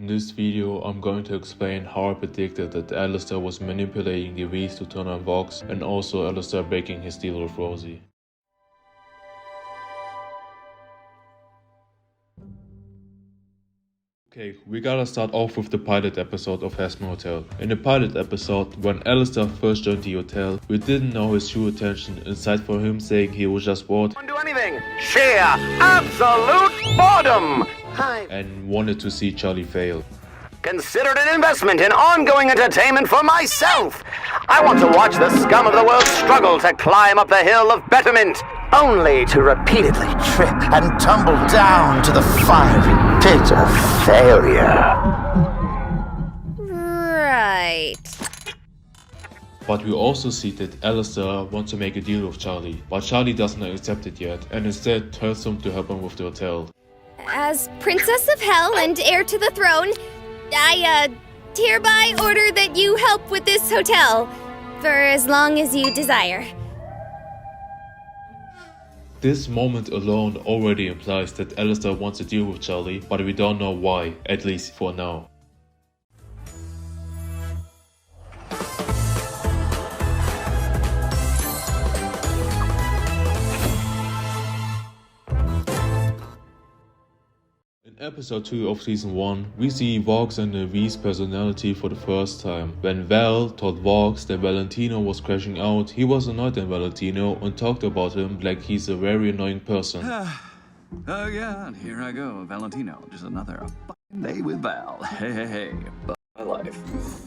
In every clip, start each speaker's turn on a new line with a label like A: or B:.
A: In this video, I'm going to explain how I predicted that Alastor was manipulating the V's to turn on Vox, and also Alastor breaking his deal with Rosie. Okay, we gotta start off with the pilot episode of Hazbin Hotel. In the pilot episode, when Alastor first joined the hotel, we didn't know his true intention, aside from him saying he was just bored.
B: Don't do anything. Sheer, absolute boredom.
A: And wanted to see Charlie fail.
B: Considered an investment in ongoing entertainment for myself. I want to watch the scum of the world struggle to climb up the hill of betterment, only to repeatedly trip and tumble down to the fiery pit of failure.
C: Right.
A: But we also see that Alastor wants to make a deal with Charlie, but Charlie doesn't accept it yet, and instead tells him to help him with the hotel.
C: As Princess of Hell and heir to the throne, I hereby order that you help with this hotel for as long as you desire.
A: This moment alone already implies that Alastor wants to deal with Charlie, but we don't know why, at least for now. In episode 2 of season 1, we see Vox and the V's personality for the first time. When Val told Vox that Valentino was crashing out, he was annoyed at Valentino and talked about him like he's a very annoying person.
D: Oh yeah, and here I go, Valentino. Just another day with Val. Hey, my life.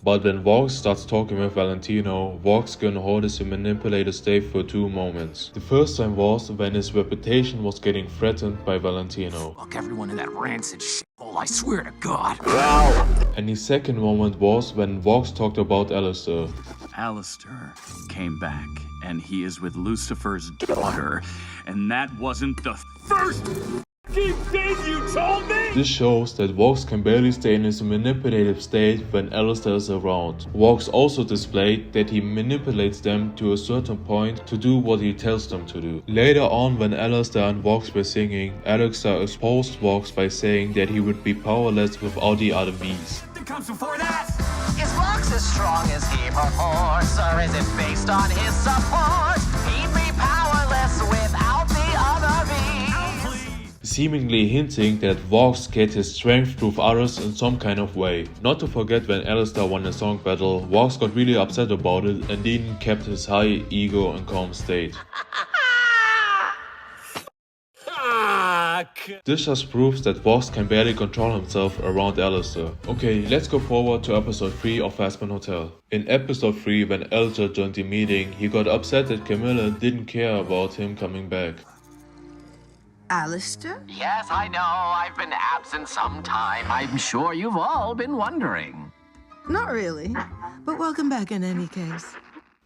A: But when Vox starts talking with Valentino, Vox gonna hold his manipulator state for 2 moments. The first time was when his reputation was getting threatened by Valentino.
E: Fuck everyone in that rancid shithole, I swear to God.
A: And the second moment was when Vox talked about Alastor.
D: Alastor came back, and he is with Lucifer's daughter, and that wasn't the first thing you told me!
A: This shows that Vox can barely stay in his manipulative state when Alastor is around. Vox also displayed that he manipulates them to a certain point to do what he tells them to do. Later on, when Alastor and Vox were singing, Alastor exposed Vox by saying that he would be powerless without the other V's.
D: It comes before that!
F: Is Vox as strong as he purports, or is it based on his support? He'd be powerless without the other V's.
A: Seemingly hinting that Vox gets his strength through others in some kind of way. Not to forget, when Alastor won the song battle, Vox got really upset about it and then kept his high ego and calm state. This just proves that Vox can barely control himself around Alastor. Okay, let's go forward to episode 3 of Hazbin Hotel. In episode 3, when Alastor joined the meeting, he got upset that Camilla didn't care about him coming back.
G: Alastor?
F: Yes, I know. I've been absent some time. I'm sure you've all been wondering.
G: Not really, but welcome back in any case.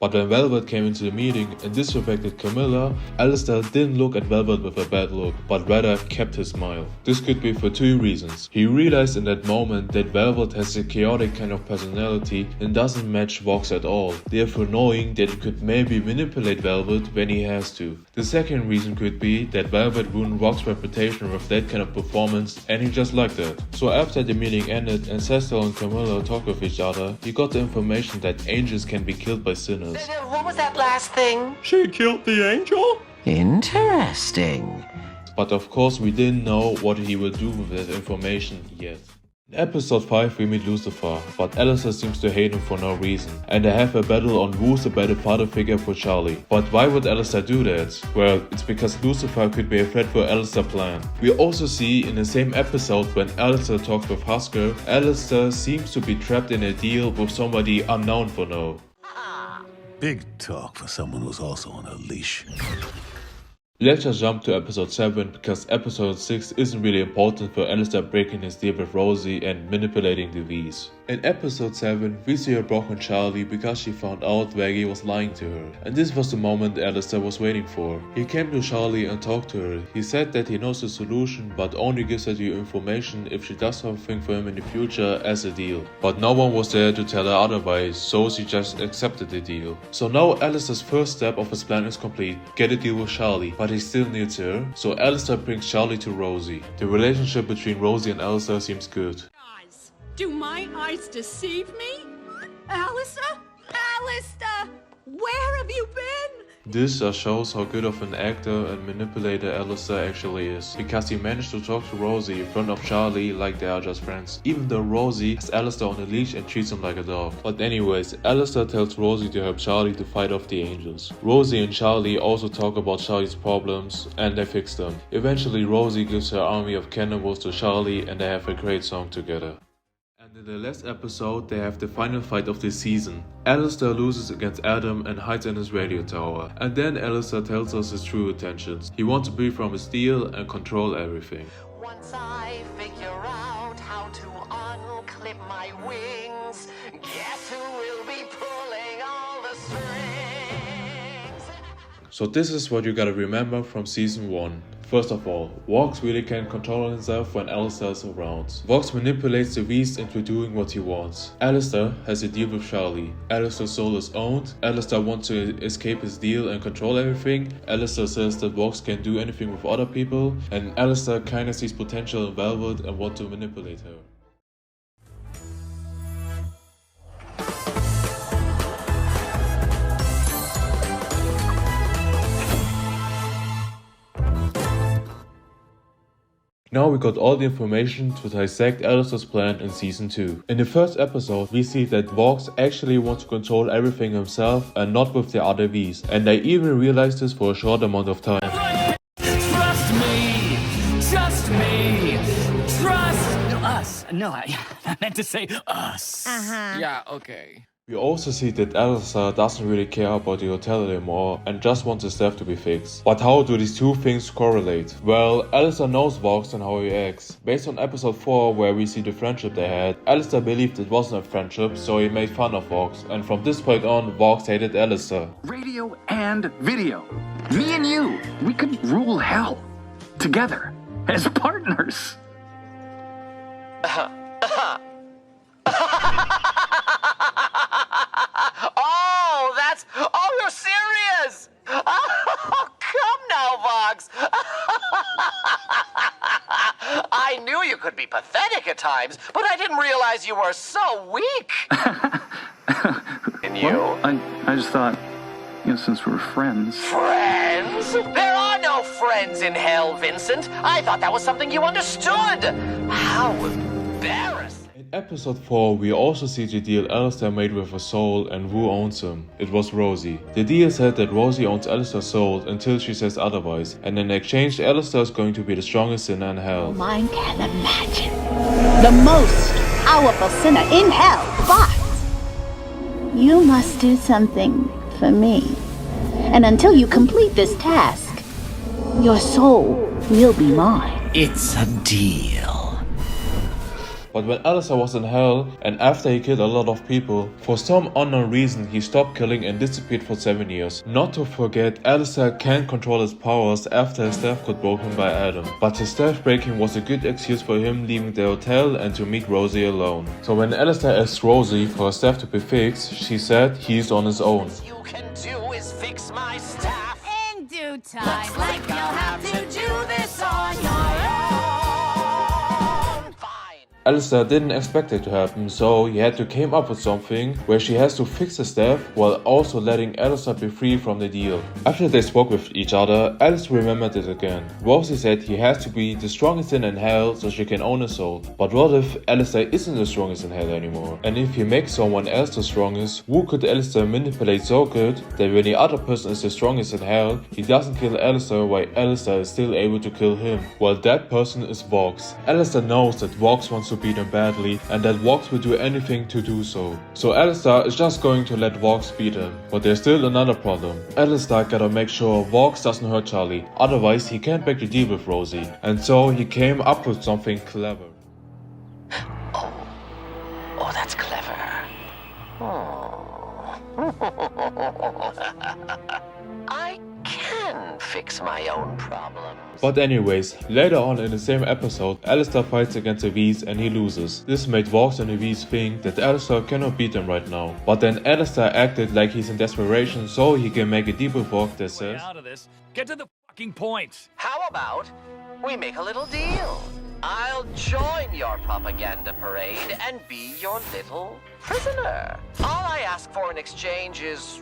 A: But when Velvet came into the meeting and disrespected Camilla, Alastor didn't look at Velvet with a bad look, but rather kept his smile. This could be for 2 reasons. He realized in that moment that Velvet has a chaotic kind of personality and doesn't match Vox at all, therefore knowing that he could maybe manipulate Velvet when he has to. The second reason could be that Velvet ruined Vox's reputation with that kind of performance, and he just liked that. So after the meeting ended and Cecil and Camilla talked with each other, he got the information that angels can be killed by sinners.
F: What was that last thing?
D: She killed the angel?
F: Interesting.
A: But of course we didn't know what he will do with that information yet. In episode 5 we meet Lucifer, but Alastor seems to hate him for no reason, and they have a battle on who's the better father figure for Charlie. But why would Alastor do that? Well, it's because Lucifer could be a threat for Alastor's plan. We also see in the same episode when Alastor talks with Husker, Alastor seems to be trapped in a deal with somebody unknown for now.
H: Big talk for someone who's also on a leash.
A: Let's just jump to episode 7 because episode 6 isn't really important for Alastor breaking his deal with Rosie and manipulating the V's. In episode 7, we see her broken Charlie because she found out Vaggie was lying to her. And this was the moment Alastor was waiting for. He came to Charlie and talked to her. He said that he knows the solution but only gives her the information if she does something for him in the future as a deal. But no one was there to tell her otherwise, so she just accepted the deal. So now Alastor's first step of his plan is complete. Get a deal with Charlie, but he still needs her. So Alastor brings Charlie to Rosie. The relationship between Rosie and Alastor seems good.
I: Do my eyes deceive me? Alastor? Alastor! Where have you been?
A: This just shows how good of an actor and manipulator Alastor actually is, because he managed to talk to Rosie in front of Charlie like they are just friends, even though Rosie has Alastor on a leash and treats him like a dog. But anyways, Alastor tells Rosie to help Charlie to fight off the angels. Rosie and Charlie also talk about Charlie's problems and they fix them. Eventually Rosie gives her army of cannibals to Charlie and they have a great song together. And in the last episode, they have the final fight of the season. Alastor loses against Adam and hides in his radio tower. And then Alastor tells us his true intentions. He wants to be from his deal and control everything.
F: Once I figure out how to unclip my wings, guess who will be pulling all the strings?
A: So this is what you gotta remember from season 1. First of all, Vox really can't control himself when Alastor is around. Vox manipulates the beast into doing what he wants. Alastor has a deal with Charlie. Alastor's soul is owned. Alastor wants to escape his deal and control everything. Alastor says that Vox can't do anything with other people. And Alastor kinda sees potential in Velvet and wants to manipulate her. Now we got all the information to dissect Alastor's plan in season 2. In the first episode, we see that Vox actually wants to control everything himself and not with the other Vs, and they even realized this for a short amount of time.
E: Trust me! Trust me! Trust us! No, I meant to say us. Yeah, okay.
A: We also see that Alastor doesn't really care about the hotel anymore and just wants the staff to be fixed. But how do these two things correlate? Well, Alastor knows Vox and how he acts. Based on episode 4 where we see the friendship they had, Alastor believed it wasn't a friendship, so he made fun of Vox, and from this point on, Vox hated Alastor.
J: Radio and video. Me and you, we could rule hell. Together. As partners.
F: Oh, you're serious? Oh, come now, Vox. I knew you could be pathetic at times, but I didn't realize you were so weak. And you?
J: Well, I just thought, since we're friends.
F: Friends? There are no friends in hell, Vincent. I thought that was something you understood. How embarrassing.
A: In episode 4, we also see the deal Alastor made with a soul and who owns him. It was Rosie. The deal said that Rosie owns Alastor's soul until she says otherwise, and in exchange Alastor is going to be the strongest sinner in hell.
K: Mind can imagine the most powerful sinner in hell, but you must do something for me. And until you complete this task, your soul will be mine.
E: It's a deal.
A: But when Alastor was in hell, and after he killed a lot of people, for some unknown reason he stopped killing and disappeared for 7 years. Not to forget, Alastor can't control his powers after his staff got broken by Adam. But his staff breaking was a good excuse for him leaving the hotel and to meet Rosie alone. So when Alastor asked Rosie for her staff to be fixed, she said he's on his own.
F: You can do is fix my staff.
I: In due time, like you'll have to do this on your own.
A: Alastor didn't expect it to happen, so he had to come up with something where she has to fix the staff while also letting Alastor be free from the deal. After they spoke with each other, Alastor remembered it again. Rosie said he has to be the strongest in hell so she can own his soul. But what if Alastor isn't the strongest in hell anymore? And if he makes someone else the strongest, who could Alastor manipulate so good that when the other person is the strongest in hell, he doesn't kill Alastor while Alastor is still able to kill him? Well, that person is Vox. Alastor knows that Vox wants to beat him badly and that Vox will do anything to do so. So Alastor is just going to let Vox beat him. But there's still another problem. Alastor gotta make sure Vox doesn't hurt Charlie, otherwise he can't break the deal with Rosie. And so he came up with something clever.
F: Oh, that's clever. I can fix my own problems.
A: But anyways, later on in the same episode, Alastor fights against the Vs and he loses. This made Vox and the Vs think that Alastor cannot beat them right now. But then Alastor acted like he's in desperation so he can make a deal with Vox that says,
D: Out of this. Get to the fucking point.
F: How about we make a little deal? I'll join your propaganda parade and be your little prisoner. All I ask for in exchange is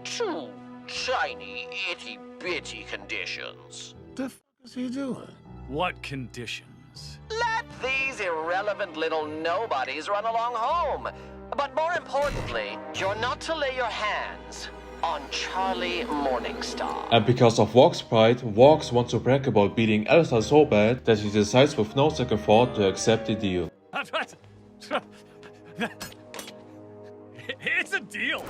F: 2 tiny, itty-bitty conditions.
H: The f is he doing?
D: What conditions?
F: Let these irrelevant little nobodies run along home. But more importantly, you're not to lay your hands on Charlie Morningstar.
A: And because of Vox's pride, Vox wants to brag about beating Alastor so bad that he decides with no second thought to accept the deal.
D: It's a deal.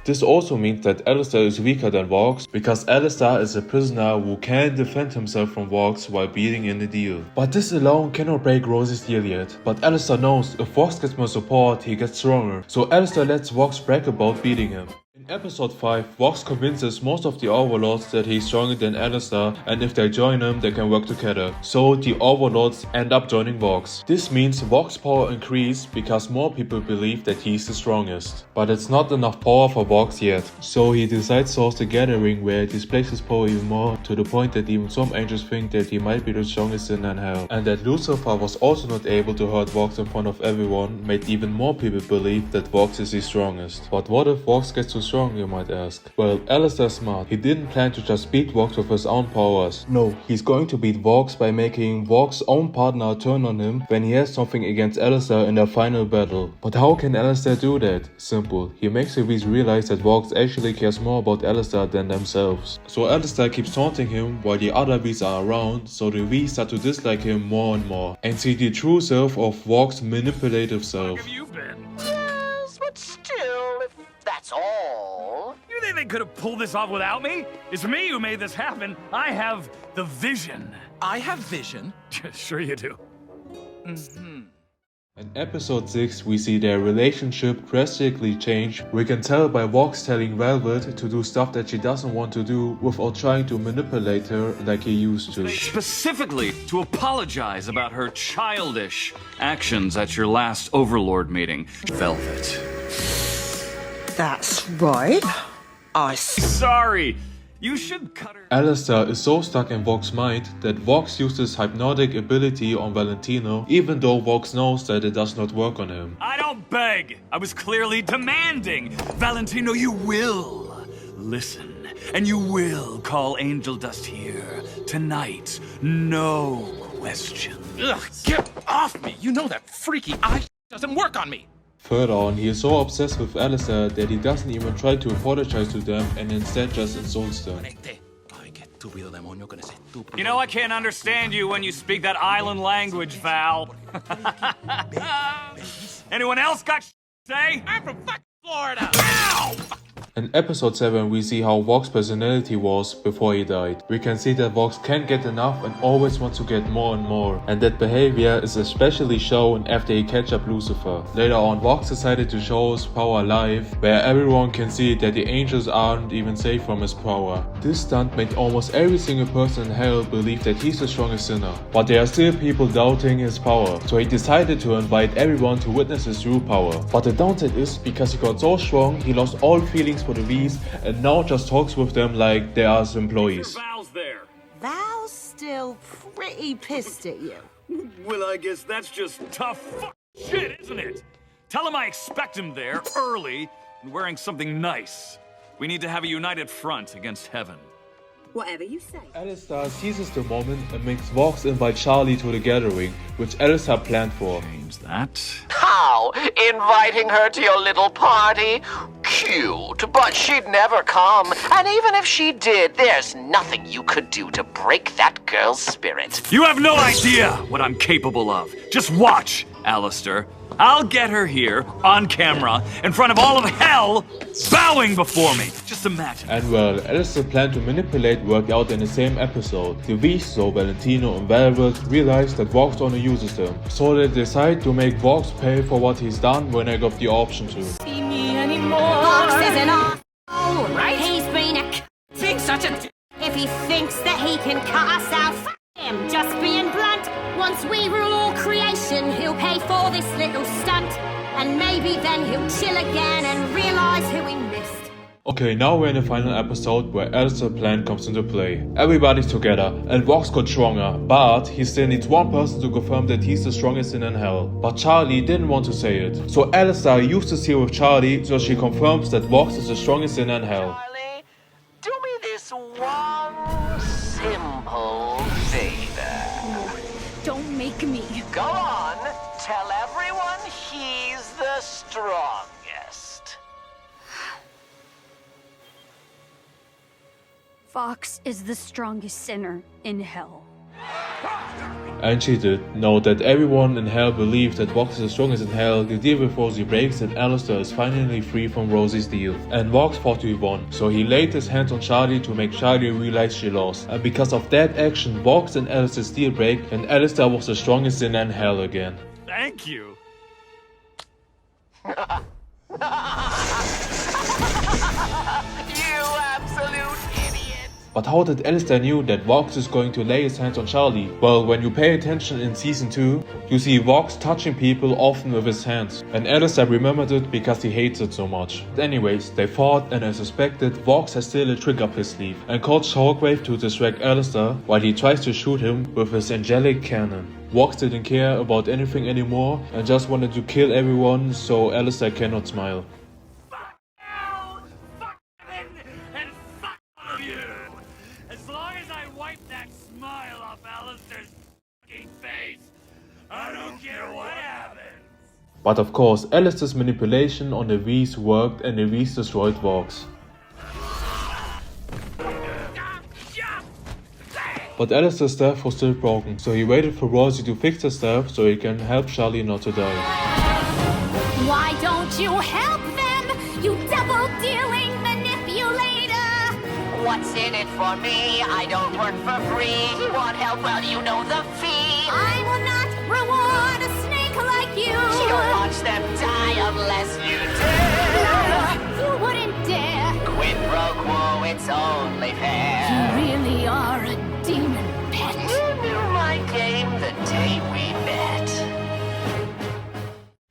A: This also means that Alastor is weaker than Vox, because Alastor is a prisoner who can defend himself from Vox while beating in the deal. But this alone cannot break Rosie's deal yet. But Alastor knows if Vox gets more support, he gets stronger. So Alastor lets Vox brag about beating him. In episode 5, Vox convinces most of the overlords that he's stronger than Alastor, and if they join him, they can work together. So the overlords end up joining Vox. This means Vox's power increased because more people believe that he's the strongest. But it's not enough power for Vox yet. So he decides to host a gathering where he displays his power even more, to the point that even some angels think that he might be the strongest sinner in hell. And that Lucifer was also not able to hurt Vox in front of everyone made even more people believe that Vox is the strongest. But what if Vox gets too strong, you might ask? Well, Alastor's smart. He didn't plan to just beat Vox with his own powers. No, he's going to beat Vox by making Vox's own partner turn on him when he has something against Alastor in their final battle. But how can Alastor do that? Simple. He makes the V's realize that Vox actually cares more about Alastor than themselves. So Alastor keeps taunting him while the other V's are around, so the V's start to dislike him more and more and see the true self of Vox's manipulative self.
D: Where have you been?
F: Yes, but still, if that's all.
D: You think they could have pulled this off without me? It's me who made this happen. I have the vision.
E: I have vision.
D: Sure you do.
A: In episode 6, we see their relationship drastically change. We can tell by Vox telling Velvet to do stuff that she doesn't want to do without trying to manipulate her like he used to.
D: Specifically to apologize about her childish actions at your last Overlord meeting, Velvet.
L: That's right.
D: Sorry. You should cut her.
A: Alastor is so stuck in Vox's mind that Vox uses hypnotic ability on Valentino, even though Vox knows that it does not work on him.
D: I don't beg. I was clearly demanding. Valentino, you will listen. And you will call Angel Dust here tonight. No question.
E: Ugh, get off me. You know that freaky eye doesn't work on me.
A: Further on, he is so obsessed with Alastor that he doesn't even try to apologize to them and instead just insults them.
D: You know I can't understand you when you speak that island language, Val. Anyone else got to say?
E: I'm from fucking Florida. Ow!
A: In episode 7, we see how Vox's personality was before he died. We can see that Vox can't get enough and always wants to get more and more. And that behavior is especially shown after he catches up Lucifer. Later on, Vox decided to show his power live, where everyone can see that the angels aren't even safe from his power. This stunt made almost every single person in hell believe that he's the strongest sinner. But there are still people doubting his power, so he decided to invite everyone to witness his true power. But the downside is, because he got so strong, he lost all feelings for the V's and now just talks with them like they are his employees.
D: Val's there.
L: Val's still pretty pissed at you.
D: Well, I guess that's just tough shit, isn't it? Tell him I expect him there, early, and wearing something nice. We need to have a united front against heaven.
L: Whatever you say.
A: Alastor seizes the moment and makes Vox invite Charlie to the gathering, which Alastor planned for.
D: Change that.
F: How? Inviting her to your little party? Cute, but she'd never come. And even if she did, there's nothing you could do to break that girl's spirit.
D: You have no idea what I'm capable of. Just watch, Alastor. I'll get her here, on camera, in front of all of hell, bowing before me. Just imagine.
A: And well, Alastor's plan to manipulate worked out in the same episode. The V's, so Valentino and Velvet, realize that Vox only uses them. So they decide to make Vox pay for what he's done when they got the option to.
I: See me anymore.
K: Vox is an asshole, right?
I: He's been
K: Being such a if he thinks that he can cut us out, f him, just being blunt. Once we rule all creation, he'll pay for this little stunt. And maybe then he'll chill again and realize who he missed.
A: Okay, now we're in the final episode where Alastor's plan comes into play. Everybody's together and Vox got stronger, but he still needs one person to confirm that he's the strongest in hell. But Charlie didn't want to say it. So Alastor used to seal with Charlie so she confirms that Vox is the strongest in hell.
F: Charlie, do me this one simple favor.
I: Don't make me.
F: Go on, tell everyone he's the strongest.
I: Vox is the strongest sinner in hell.
A: And she did. Now that everyone in hell believes that Vox is the strongest in hell, the deal with Rosie breaks and Alastor is finally free from Rosie's deal. And Vox thought he won, so he laid his hands on Charlie to make Charlie realize she lost. And because of that action, Vox and Alastor's deal break and Alastor was the strongest in hell again.
D: Thank you.
F: You absolute idiot.
A: But how did Alastor knew that Vox is going to lay his hands on Charlie? Well, when you pay attention in season 2, you see Vox touching people often with his hands. And Alastor remembered it because he hates it so much. But anyways, they fought and as suspected, Vox has still a trick up his sleeve and calls Shockwave to distract Alastor while he tries to shoot him with his angelic cannon. Vox didn't care about anything anymore and just wanted to kill everyone so Alastor cannot smile.
D: As long as I wipe that smile off Alastor's fucking face, I don't care what happens.
A: But of course, Alastor's manipulation on the V's worked and the V's destroyed Vox. But Alastor's staff was still broken, so he waited for Rosie to fix the staff so he can help Charlie not to die.
I: Why don't you help them, you double-dealing manipulator?
F: What's in it for me? I don't work for free. You want help? Well, you know the fee.
I: I will not reward a snake like you.
F: You'll watch them die unless you dare.
I: You wouldn't dare.
F: Quid pro quo, it's only fair.
I: You really are a demon pet.
F: You knew my game the day we met.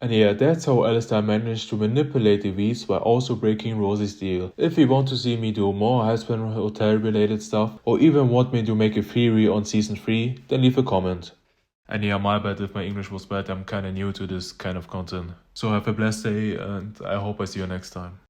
A: And yeah, that's how Alastor managed to manipulate the V's while also breaking Rosie's deal. If you want to see me do more Hazbin Hotel related stuff, or even want me to make a theory on season 3, then leave a comment. And yeah, my bad if my English was bad, I'm kinda new to this kind of content. So have a blessed day and I hope I see you next time.